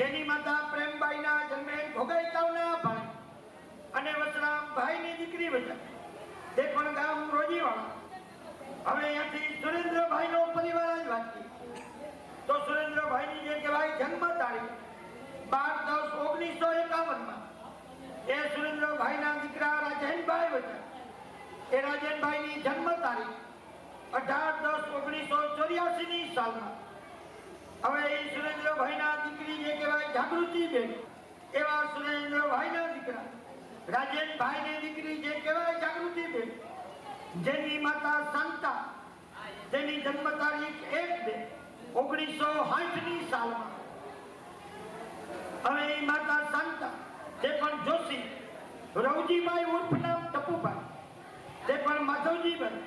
જેની માતા પ્રેમબાઈના જન્મે ભોગાઈતાવના ભાઈ અને વસરામભાઈની દીકરી વજાય તે પણ ગામ રોજીવાળા. હવે અહીંયાથી સુરેન્દ્રભાઈનો પરિવાર જ વાંચીએ તો સુરેન્દ્રભાઈની જે કહેવાય જન્મ તારીખ 12-10-1951 એ સુરેન્દ્રભાઈના દીકરા રાજેનભાઈ વજાય એ રાજેનભાઈની જન્મ તારીખ 18-10-1984 ની સાલમાં. હવે એ સુરેન્દ્રભાઈના દીકરી જે કહેવાય જાગૃતિબેન એવા સુરેન્દ્રભાઈના દીકરા રાજેનભાઈની દીકરી જે કહેવાય જાગૃતિબેન જેની માતા સંતા તેની જન્મ તારીખ 1-2-1960 ની સાલમાં. હવે એ માતા સંતા તે પણ જોશી રવજીભાઈ ઉર્ફ નામ ટપુભાઈ તે પણ માધવજીભાઈ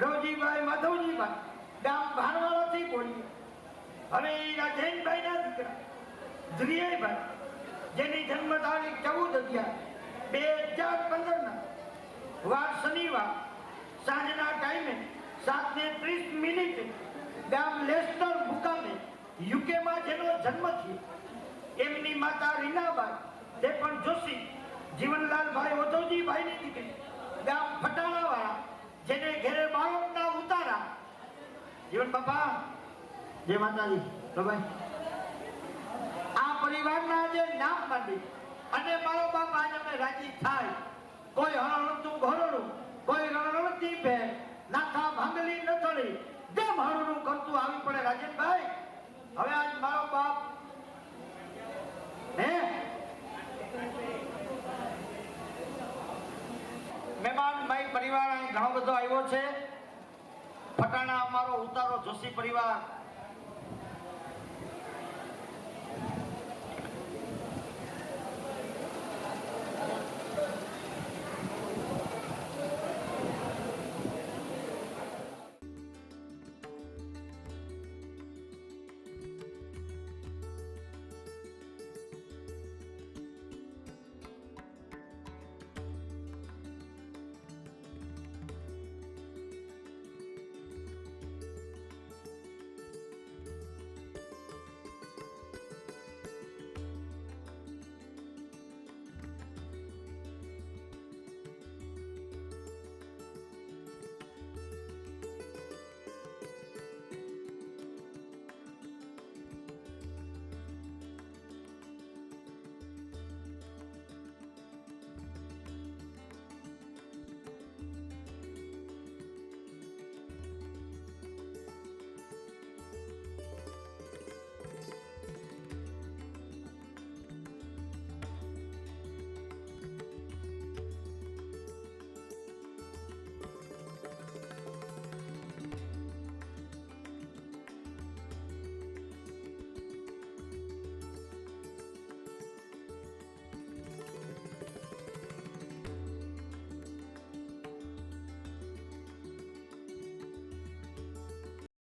રવજીભાઈ માધવજીભાઈ ગામ ભારવાળાથી બોલીએ. હવે એ રાજેનભાઈના દીકરા ધ્રિયભાઈ જેની જન્મ તારીખ 14-11-2015 વાર શનિવાર સાંજના ટાઈમે 7:30 ગામ લેસ્ટર મુકામે યુકેમાં જેનો જન્મ થયો એમની માતા રીનાબાઈ તે પણ જોશી જીવનલાલભાઈ વધવજીભાઈની દીકરી ગામ ફટાણાવાળા જેને ઘેરે બાળકના ઉતારા. જીવન બાપા જય માતાજી. તો ભાઈ આ પરિવારના જે નામ માંડી અને મારો બાપ આજ અમે રાજી થાય કોઈ હરણતું ઘરણું કોઈ રણતી ભે નાથા ભાંગલી નથળી જેમ હરણું કરતું આવી પડે રાજેનભાઈ. હવે આજ મારો બાપ હે મહેમાન ભાઈ પરિવાર અહીં ઘણો બધો આવ્યો છે ફટાણા અમારો ઉતારો જોશી પરિવાર,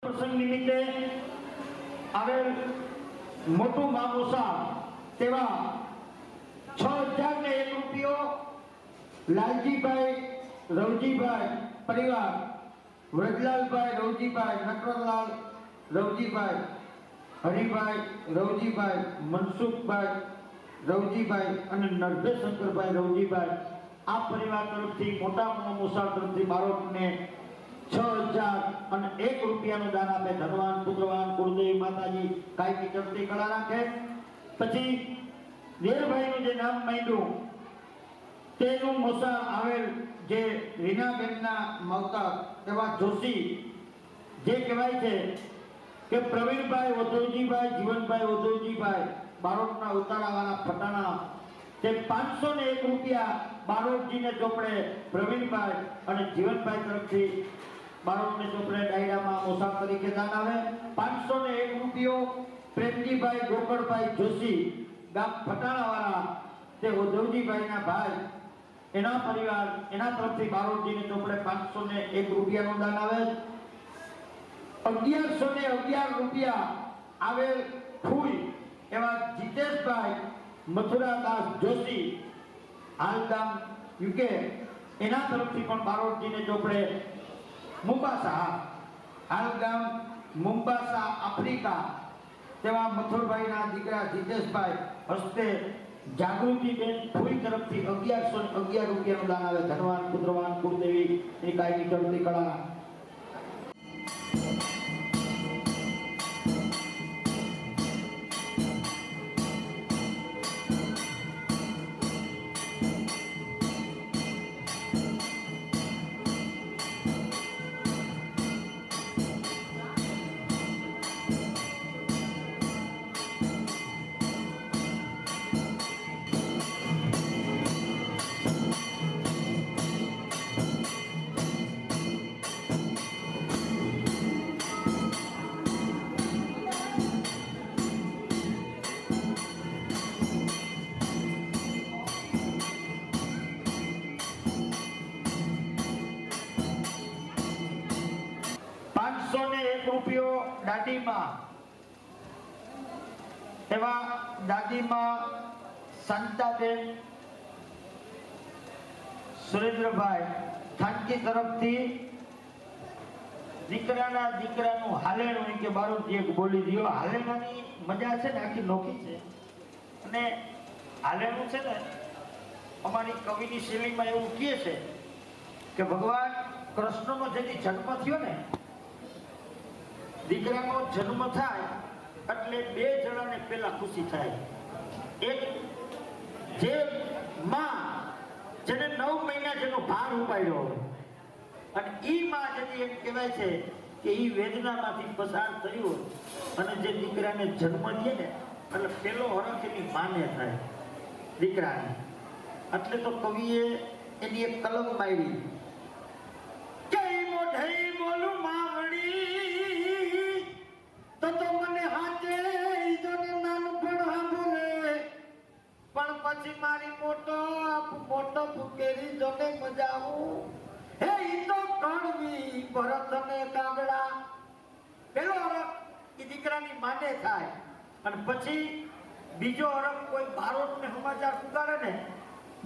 પ્રસંગ નિમિત્તે આવેલ મોટું મામોસા તેવા 6001 રૂપિયો લાલજીભાઈ રવજીભાઈ પરિવાર, વ્રજલાલભાઈ રવજીભાઈ, નટવરલાલ રવજીભાઈ, હરિભાઈ રવજીભાઈ, મનસુખભાઈ રવજીભાઈ અને નરભેશંકરભાઈ રવજીભાઈ, આ પરિવાર તરફથી મોટા મામોસા તરફથી બાળકને 6001 રૂપિયાનું દાન આપે. ધનવાન પુત્રવાન કુળદેવી માતાજી કાયમી ચડતી કળા રાખે. પછી દેરભાઈનું જે નામ માંડ્યું તેનું મોસાળ આવેલ જે રીનાબેનના માવતર એવા જોશી, જે કહેવાય છે કે પ્રવીણભાઈ વધુજીભાઈ, જીવનભાઈ વધુજીભાઈ, બારોટના ઉતારાવાળા ફટાણા, તે 501 રૂપિયા બારોટજીને ચોપડે પ્રવીણભાઈ અને જીવનભાઈ તરફથી બારોટને ચોપડે ડાયરામાં મોસાળ તરીકે દાન આવે. 501 રૂપિયો પ્રેમજીભાઈ ગોકળભાઈ જોશી, ગામ ફટાણાવાળા, તે ઉદ્ધવજીભાઈના ભાઈ, એના પરિવાર, એના તરફથી બારોટજીને ચોપડે 501 રૂપિયાનું દાન આવે. 1111 રૂપિયા આવેલ ફૂલ એવા જીતેશભાઈ મથુરાદાસ જોશી, હાલ ગામ યુકે, એના તરફથી પણ બારોટજીને ચોપડે મુંબાસા, હાલ ગામ મુંબાસા આફ્રિકા, તેવા મથુરભાઈના દીકરા જીતેશભાઈ હસ્તે જાગૃતિબેન ફૂલ તરફથી 1111 રૂપિયાનું દાન આવે. ધનવાન પુત્રવાન કુળદેવી એની કાયમી ચડતી કળા. રૂપિયો દાદીમાં, એવા દાદીમાં શાંતાબેન સુરેન્દ્રભાઈ થાનકી તરફથી દીકરાનું હાલેણું કે બારોટજી એક બોલી દો. હાલેણાની મજા છે ને આખી નોખી છે. અને હાલેણું છે ને અમારી કવિની શૈલીમાં એવું કહે છે કે ભગવાન કૃષ્ણનો જેથી જન્મ થયો ને, દીકરાનો જન્મ થાય એટલે બે જણાને પહેલા ખુશી થાય. એક જે માં જેને 9 મહિના જેનો ભાર ઉપાડ્યો અને ઈ માં જેથી એમ કહેવાય છે કે ઈ વેદનામાંથી પસાર થયું અને જે દીકરાને જન્મ દે ને એટલે પેલો હરખ એની માને થાય દીકરાને. એટલે તો કવિએ એની એક કલમ મારી કે મોઢઈ બોલું માં તો મને હાચે ઈજોને નાનપણ સાંભળે પણ પછી મારી મોટો ફૂકેરી જોને મજાવું હે ઈ તો કણવી ભરત અને કાગડા પેલો હરખ ઈ દીકરાની માને થાય અને પછી બીજો હરખ કોઈ બારોટને સમાચાર પુકારે ને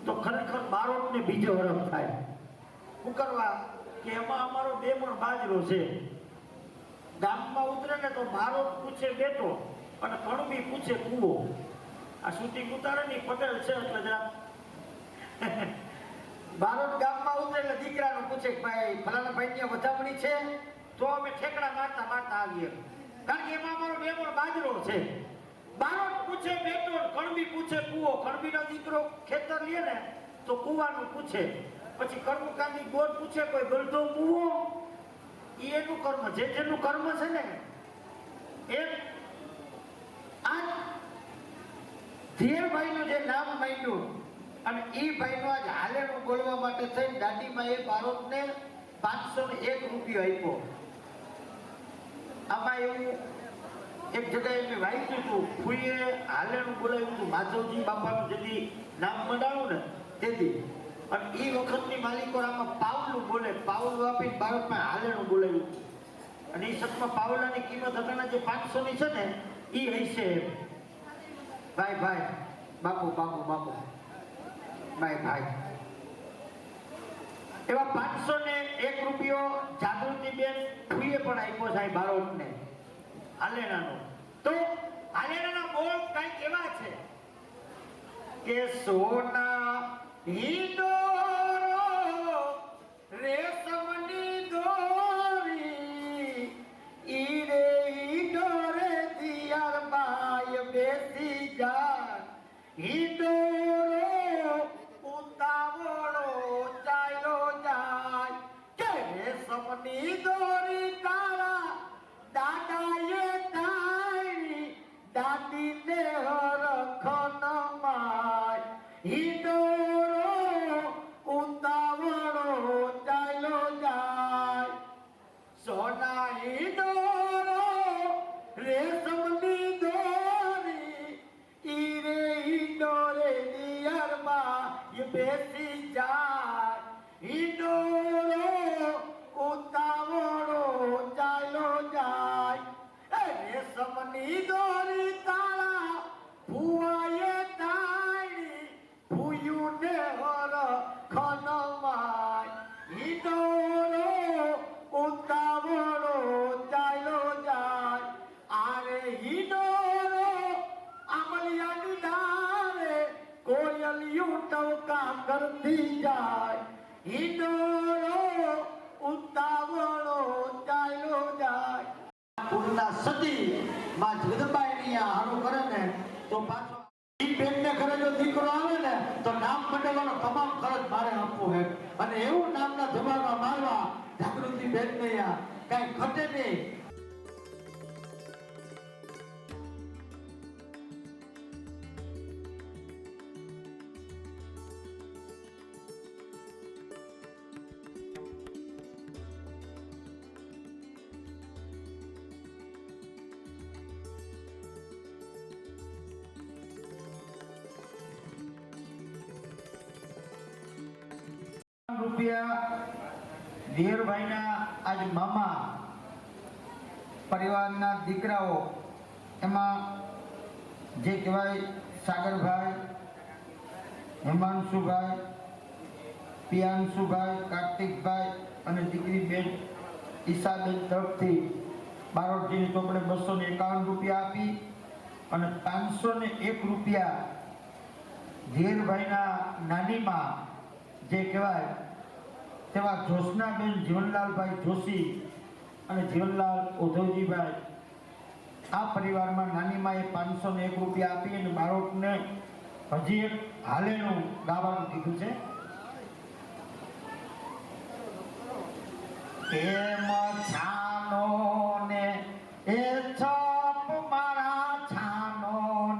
તો ખરેખર બારોટને બીજો હરખ થાય શું કરવા કે એમાં અમારો 2 મણ બાજરો છે ગામમાં ઉતરે ને તો બારોટ પૂછે બેટો અને કણબી પૂછે કૂવો આ શૂટિંગ ઉતારે ને પટેલ છે એટલે જરા બારોટ ગામમાં ઉતરે એટલે દીકરાનું પૂછે કે ભાઈ ફલાણા ભાઈની વધામણી છે તો અમે ઠેકડા મારતા આવીએ કારણ કે એમાં અમારો 2 મણ બાજરો છે બારોટ પૂછે બેટો કણબી પૂછે કૂવો કણબીનો દીકરો ખેતર લે ને તો કૂવાનું પૂછે પછી કર્મકાંડી ગોળ પૂછે કોઈ ગળધો કૂવો એનું કર્મ જેનું કર્મ છે ને એક આ ધીરભાઈનું જે નામ માંડ્યું અને એ ભાઈનું આજ હાલેનું બોલવા માટે થઈને દાદીમાં એ બારોટને 501 રૂપિયો આપ્યો આમાં એવું એક જગ્યાએ મેં વાંચ્યું હતું ફૂઈએ હાલેનું બોલાવ્યું હતું માધવજી બાપાનું જેથી નામ મંડાણું ને તેથી અને એ વખતની માલિકો આમાં પાવલું બોલે પાવલું આપીને બાળકમાં હાલેનું બોલાવ્યું અને એ સતમાં પાવલાની કિંમત હતાના જે 500 ની છે ને એ હશે ભાઈ બાપુ ભાઈ એવા 501 રૂપિયો જાગૃતિબેન ફૂઈએ પણ આપ્યો છે બાળકને હાલેનાનો તો હાલેનાના બોલ કંઈક એવા છે કે સોના હિંડોરો રેશમની દોરી ઈરે હિંડોરે દિયાર બાય બેસી જાય હિંડોરો ઉતાવળો ચાલ્યો જાય કે રેશમની દોરી કાળા દાદાએ તારી દાદીને હરખ ન માય હિંડોરો ઉતાવળો ચાલ્યો જાય સોના હિંડોરો રેશમની દોરી ઈરે હિંડોરે દિયરમાં બેસી જાય હિંડોરો ઉતાવળો ચાલ્યો જાય રેશમની દોરી તાળા ભુવાએ તાળી ભૂયુને હર ખનમાય હિંડોરો ઉતાવળો ચાલ્યો જાય આરે હિંડોરો આમલિયાની ડારે કોયલિયું ટવકા કરતી જાય હિંડોરો ઉતાવળો ચાલ્યો જાય પૂર્ણા સતી માં જગદંબાઈની હારું કરે ને તો પાછો ઈ બેનને ઘરે જો દીકરો આવે ને તો નામ મંડળવાનો તમામ ખર્ચ મારે આપવો હે અને એવું નામના ધમાલમાં મારવા જાગૃતિ બેનને કઈ ઘટે નહીં રૂપિયા ધીરભાઈના આજ મામા પરિવારના દીકરાઓ એમાં જે કહેવાય સાગરભાઈ હેમાંશુભાઈ પિયાંશુભાઈ કાર્તિકભાઈ અને દીકરી બેન ઈશાબેન તરફથી બારોટજીની ચોપડે 251 રૂપિયા આપી અને 501 રૂપિયા ધીરભાઈના નાનીમાં જે કહેવાય તેવા જોશનાબેન જીવનલાલભાઈ જોશી અને જીવનલાલ ઉધવજીભાઈ આ પરિવારમાં નાનીમાં એ 501 રૂપિયા આપી અને બાળકને હજી એક હાલેનું ગાવાનું કીધું છે એમ છાનો ને એ છપ મારા છાનો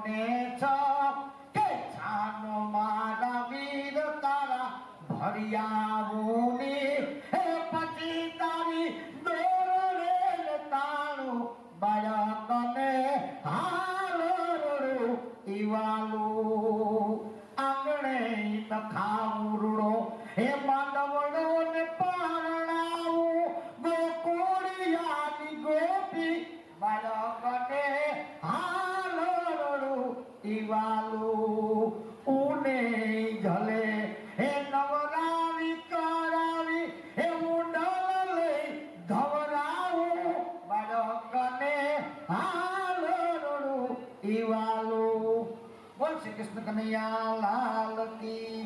ને છપ કે છાનો મારા વીર તારા ભરિયાવું ની હે પછી તારી દોર રે નખાવું રૂડો હે માંડવડો ને પરણાવું ગોકુળિયાની ગોપી બાળકને હાલો રડું ઈવાલું ઉને જલે હે નવરાવી કરાવી હે ઉંડલ લઈ ધવરાવું બાળકને હાલો રડું ઈવાલું. બોલ શ્રી કૃષ્ણ કનૈયા લાલ કી.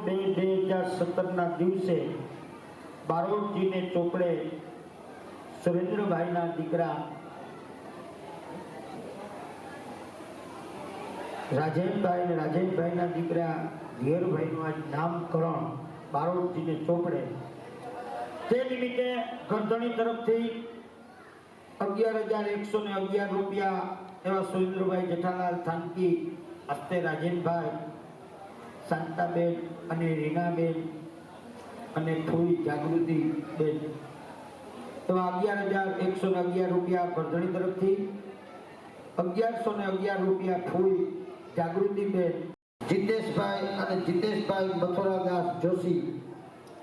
બે 2017 દિવસે બારોટજીને ચોપડે સુરેન્દ્રભાઈના દીકરા રાજેનભાઈ અને રાજેનભાઈના દીકરા ઝેરભાઈનું આજ નામકરણ બારોટજીને ચોપડે. તે નિમિત્તે ગરધણી તરફથી 11,111 રૂપિયા એવા સુરેન્દ્રભાઈ જેઠાલાલ થાનકી હસ્તે રાજેનભાઈ, શાંતાબેન અને રીનાબેન અને ફૂઈ જાગૃતિબેન એવા 11,111 રૂપિયા ગરધણી તરફથી, 1111 રૂપિયા ફૂઈ જાગૃતિબેન, જીતેશભાઈ અને જીતેશભાઈ મથુરાદાસ જોશી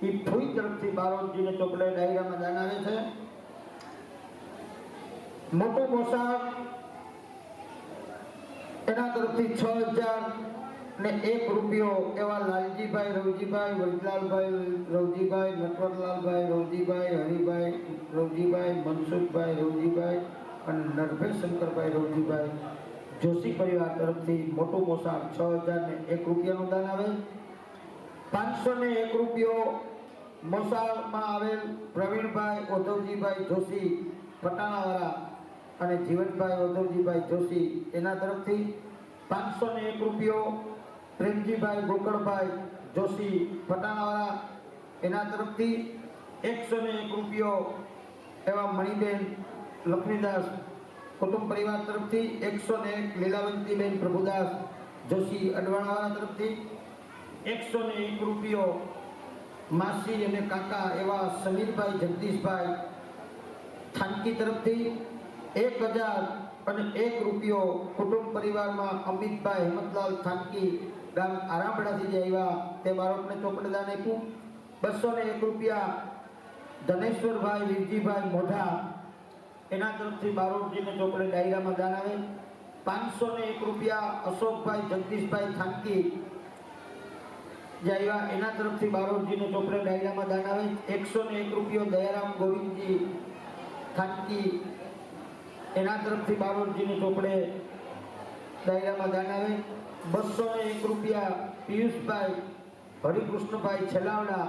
એ ફૂઈ તરફથી બારોટજીને ચોપડે ડાયરામાં દાન આવે છે. મોટું મોસાળ એના તરફથી 6,001 રૂપિયો એવા લાલજીભાઈ રવજીભાઈ, વરદલાલભાઈ રવજીભાઈ, નટવરલાલભાઈ રવજીભાઈ, હરિભાઈ રવજીભાઈ, મનસુખભાઈ રવજીભાઈ અને નરભેશ શંકરભાઈ રવજીભાઈ જોશી પરિવાર તરફથી મોટું મોસાળ 6,001 રૂપિયાનું દાન આવે. 501 રૂપિયો મોસાળમાં આવેલ પ્રવીણભાઈ ઓધવજીભાઈ જોશી પટાણાવાળા અને જીવનભાઈ ઓધવજીભાઈ જોશી એના તરફથી, 501 રૂપિયો પ્રેમજીભાઈ ગોકળભાઈ જોશી પટાણાવાળા એના તરફથી, 101 રૂપિયો એવા મણિબેન લક્ષ્મીદાસ કુટુંબ પરિવાર તરફથી, 101 લીલાવંતીબેન પ્રભુદાસ જોશી અડવાણાવાળા તરફથી, 101 રૂપિયો માસી અને કાકા એવા સમીરભાઈ જગદીશભાઈ થાનકી તરફથી, 1,001 રૂપિયો કુટુંબ પરિવારમાં અમિતભાઈ હિંમતલાલ થાનકી ગામ આરામડાથી જે આવ્યા તે બાળકને ચોપડે દાન આપ્યું. 201 રૂપિયા ધનેશ્વરભાઈ વીરજીભાઈ મોઢા એના તરફથી બારોટજીને ચોપડે ડાયરામાં દાન આવે. 501 રૂપિયા અશોકભાઈ જગદીશભાઈ થાનકી જે આવ્યા એના તરફથી બારોટજીને ચોપડે ડાયરામાં દાન આવે. 101 રૂપિયો દયારામ ગોવિંદજી થાનકી એના તરફથી બારોટજીને ચોપડે ડાયરામાં દાન આવે. 201 રૂપિયા પિયુષભાઈ હરિકૃષ્ણભાઈ છેલાવડા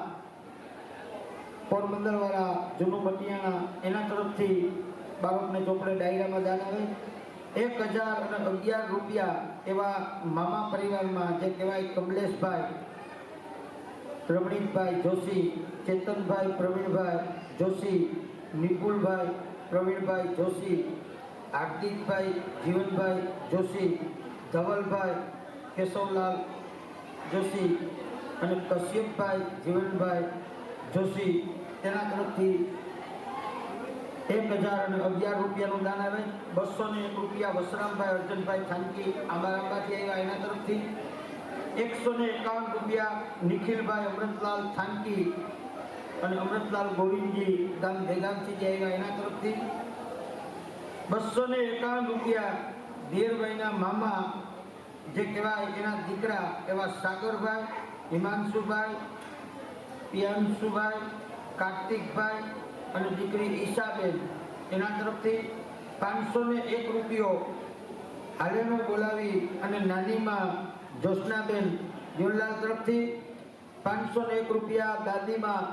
પોરબંદરવાળા જૂનું મટિયાણા એના તરફથી બાળકને ચોપડે ડાયરામાં દાન આવે. 1,011 રૂપિયા એવા મામા પરિવારમાં જે કહેવાય કમલેશભાઈ રમણીકભાઈ જોશી, ચેતનભાઈ પ્રવીણભાઈ જોશી, નિપુલભાઈ પ્રવીણભાઈ જોશી, હાર્દિકભાઈ જીવનભાઈ જોશી, ધવલભાઈ કેશવલાલ જોશી અને કશ્યપભાઈ જીવનભાઈ જોશી તેના તરફથી 1,011 રૂપિયાનું દાન આવે. 201 રૂપિયા વસરામભાઈ અર્જનભાઈ થાનકી આંબારાંબાથી આવ્યા એના તરફથી, 151 રૂપિયા નિખિલભાઈ અમૃતલાલ થાનકી અને અમૃતલાલ ગોવિંદજી ગામ ભેગામથી જે આવ્યા એના તરફથી, 251 રૂપિયા ધીરભાઈના મામા જે કહેવાય એના દીકરા એવા સાગરભાઈ, હિમાંશુભાઈ, પિયાંશુભાઈ, કાર્તિકભાઈ અને દીકરી ઈશાબેન એના તરફથી, 501 રૂપિયો હાલેનો બોલાવી અને નાનીમાં જોશનાબેન જીવનલાલ તરફથી, 501 રૂપિયા દાદીમાં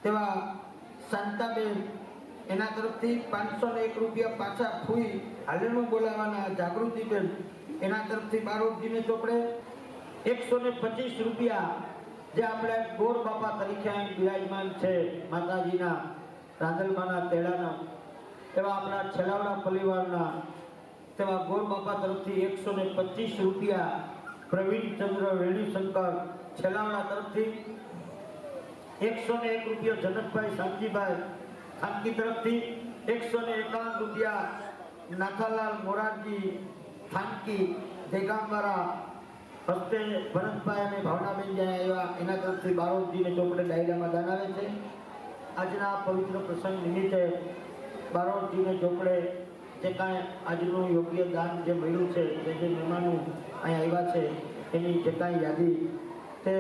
તેવા શાંતાબેન એના તરફથી, 501 રૂપિયા પાછા ફૂઈ હાલેનું બોલાવાના જાગૃતિબેન એના તરફથી બારોટજીને ચોપડે, 125 રૂપિયા જે આપણે ગોર બાપા તરીકે અહીં બિરાજમાન છે માતાજીના રાંદલમાના તેડાના એવા આપણા છેલાવડા પરિવારના તેવા ગોર બાપા તરફથી 125 રૂપિયા પ્રવીણચંદ્ર વેણીશંકર છેલાવડા તરફથી 101 રૂપિયા જનકભાઈ શાંતિભાઈ ખાનગી તરફથી 151 રૂપિયા નાથાલાલ મોરારજી ખાનગી દેગામવાળા હસ્તે ભરતભાઈ અને ભાવનાબેન જ્યાં આવ્યા એના તરફથી બારોટજીને ચોપડે ડાયરામાં દાન આવે છે. આજના પવિત્ર પ્રસંગ નિમિત્તે બારોટજીને ચોપડે જે કાંઈ આજનું યોગ્ય દાન જે મળ્યું છે જે મહેમાનો અહીં આવ્યા છે એની જે કાંઈ યાદી તે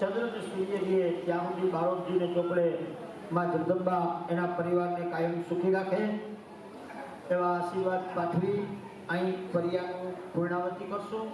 ચંદ્ર સૂર્યજીએ ત્યાં સુધી બારોટજીને ચોપડે માં જગદંબા એના પરિવારને કાયમ સુખી રાખે એવા આશીર્વાદ પાઠવી અહીં ફરિયાદનું પૂર્ણાવતી કરશું.